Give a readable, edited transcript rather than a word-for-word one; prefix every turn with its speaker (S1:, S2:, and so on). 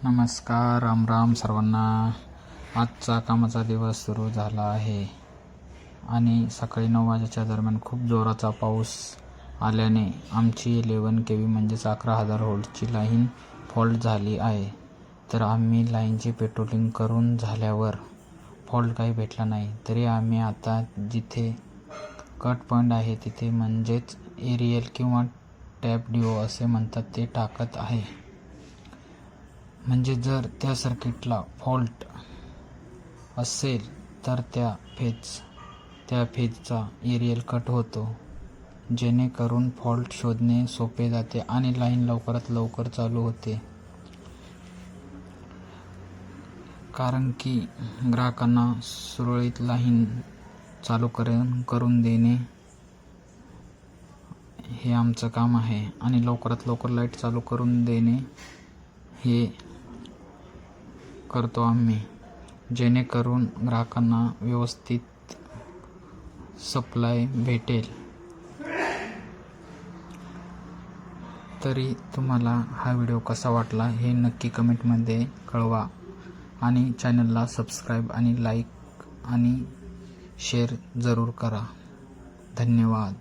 S1: नमस्कार, राम राम सर्वांना। आजचा कामाचा दिवस सुरू झाला आहे आणि सकाळी 9 वाजेच्या दरम्यान खूप जोराचा पाऊस आल्याने आमची 11 kV म्हणजेच 11,000 व्होल्टची लाईन फॉल्ट झाली आहे। तर आम्ही लाईनची पेट्रोलिंग करून झाल्यावर फॉल्ट काही भेटला नाही, तरी आम्ही आता जिथे कट पॉईंट आहे तिथे म्हणजेच एरियल किंवा टॅप डिओ असे म्हणतात ते टाकत आहे। म्हणजे जर त्या सर्किटला फॉल्ट असेल तर त्या फेजचा एरियल कट होतो, जेणेकरून फॉल्ट शोधणे सोपे जाते आणि लाईन लवकरात लवकर चालू होते। कारण की ग्राहकांना सुरळीत लाईन चालू करून देणे हे आमचं काम आहे आणि लवकरात लवकर लाईट चालू करून देणे हे करतो आम्ही, जेणेकरून ग्राहकांना व्यवस्थित सप्लाय भेटेल। तरी तुम्हाला हा व्हिडिओ कसा वाटला हे नक्की कमेंटमध्ये कळवा आणि चॅनलला सबस्क्राईब आणि लाईक आणि शेअर जरूर करा। धन्यवाद।